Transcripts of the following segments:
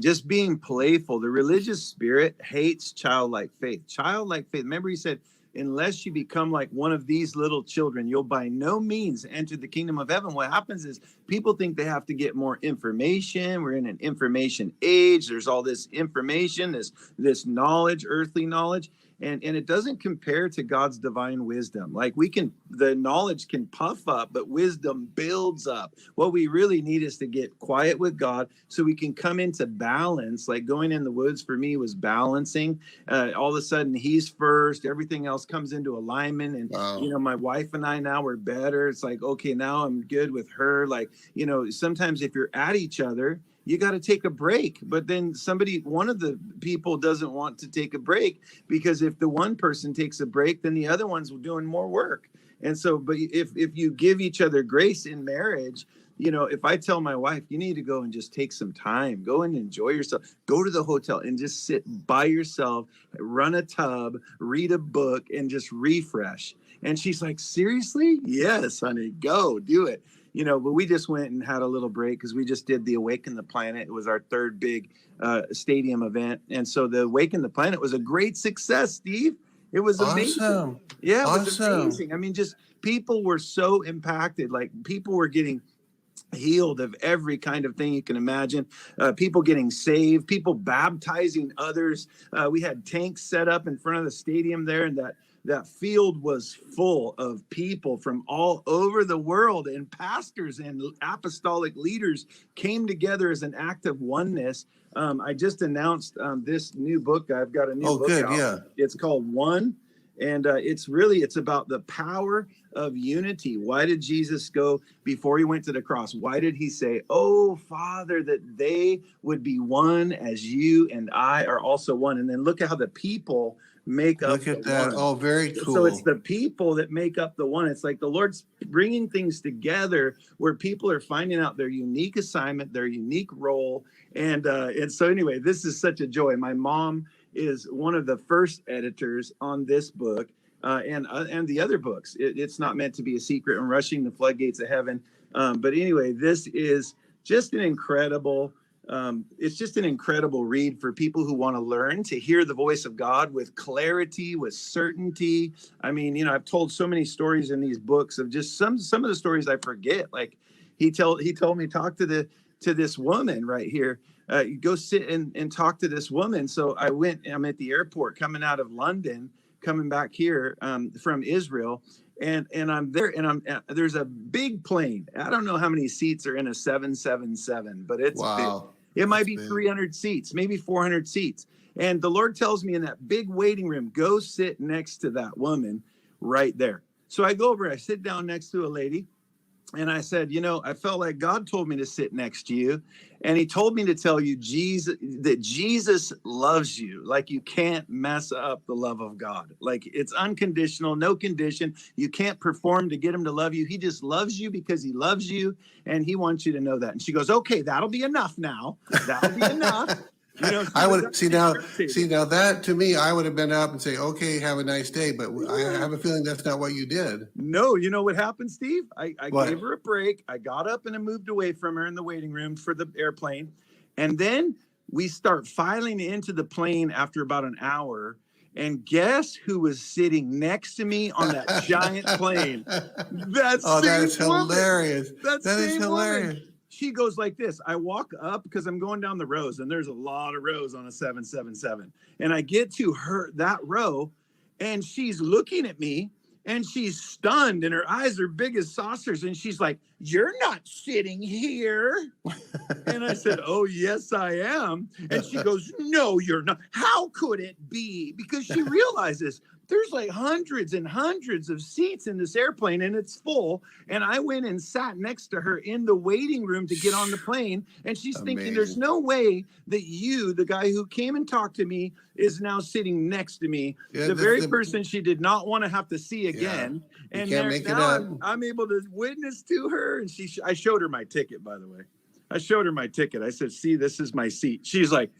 just being playful. The religious spirit hates childlike faith. Childlike faith. Remember, he said, unless you become like one of these little children, you'll by no means enter the kingdom of heaven. What happens is people think they have to get more information. We're in an information age. There's all this information, this knowledge, earthly knowledge. And it doesn't compare to God's divine wisdom. Like the knowledge can puff up, but wisdom builds up. What we really need is to get quiet with God so we can come into balance. Like going in the woods for me was balancing. All of a sudden he's first, everything else comes into alignment. And, Wow. my wife and I now we're better. It's like, okay, now I'm good with her. Like, sometimes if you're at each other, you got to take a break. But then one of the people doesn't want to take a break, because if the one person takes a break, then the other one's doing more work. And so, but if you give each other grace in marriage, if I tell my wife, you need to go and just take some time, go and enjoy yourself, go to the hotel and just sit by yourself, run a tub, read a book, and just refresh. And she's like, seriously? Yes, honey, go do it. But we just went and had a little break because we just did the Awaken the Planet. It was our third big stadium event. And so the Awaken the Planet was a great success, Steve. It was amazing. Awesome. Yeah, it was Awesome. amazing. I mean, just people were so impacted. Like people were getting healed of every kind of thing you can imagine. People getting saved, people baptizing others. We had tanks set up in front of the stadium there, and that field was full of people from all over the world, and pastors and apostolic leaders came together as an act of oneness. I just announced this new book. I've got a new book good, out. yeah. It's called One. And it's about the power of unity. Why did Jesus go before he went to the cross? Why did he say, oh, Father, that they would be one as you and I are also one? And then look at how the people make up. Look at that. One. Oh, very cool. So it's the people that make up the one. It's like the Lord's bringing things together where people are finding out their unique assignment, their unique role. And so anyway, this is such a joy. My mom is one of the first editors on this book and the other books. It's not meant to be a secret. And Rushing the Floodgates of Heaven. But anyway, this is just an incredible it's just an incredible read for people who want to learn to hear the voice of God with clarity, with certainty. I mean, I've told so many stories in these books of just some of the stories I forget. Like he told me, talk to this woman right here. Go sit and talk to this woman. So I'm at the airport coming out of London, coming back here from Israel. And I'm there, and there's a big plane. I don't know how many seats are in a 777, but it's wow. big. It might be big. 300 seats, maybe 400 seats. And the Lord tells me in that big waiting room, go sit next to that woman right there. So I go over, I sit down next to a lady. And I said, I felt like God told me to sit next to you. And he told me to tell you that Jesus loves you. Like you can't mess up the love of God. Like it's unconditional, no condition. You can't perform to get him to love you. He just loves you because he loves you. And he wants you to know that. And she goes, okay, that'll be enough now. That'll be enough. I would see now that to me, I would have been up and say, okay, have a nice day. But I have a feeling that's not what you did. No, you know what happened, Steve? I gave her a break. I got up and I moved away from her in the waiting room for the airplane. And then we start filing into the plane after about an hour. And guess who was sitting next to me on that giant plane? That is hilarious. That is hilarious. Woman. She goes like this. I walk up because I'm going down the rows, and there's a lot of rows on a 777. And I get to that row, and she's looking at me, and she's stunned, and her eyes are big as saucers. And she's like, you're not sitting here. And I said, oh, yes, I am. And she goes, no, you're not. How could it be? Because she realizes there's like hundreds and hundreds of seats in this airplane, and it's full. And I went and sat next to her in the waiting room to get on the plane. And she's thinking, there's no way that you, the guy who came and talked to me, is now sitting next to me. Yeah, the very person she did not want to have to see again. Yeah, and now I'm able to witness to her. And I showed her my ticket, by the way. I showed her my ticket. I said, see, this is my seat. She's like,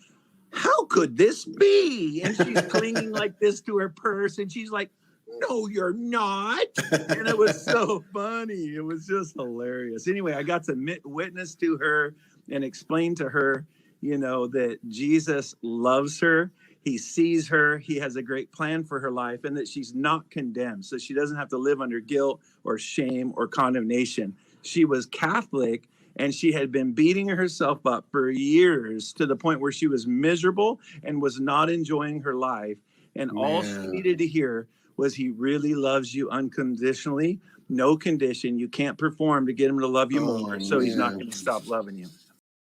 how could this be? And she's clinging like this to her purse. And she's like, no, you're not. And it was so funny. It was just hilarious. Anyway, I got to witness to her and explain to her, that Jesus loves her. He sees her. He has a great plan for her life, and that she's not condemned. So she doesn't have to live under guilt or shame or condemnation. She was Catholic, and she had been beating herself up for years to the point where she was miserable and was not enjoying her life. And all she Man. needed to hear was, he really loves you unconditionally, no condition. You can't perform to get him to love you Oh, more. So he's not man. going to stop loving you.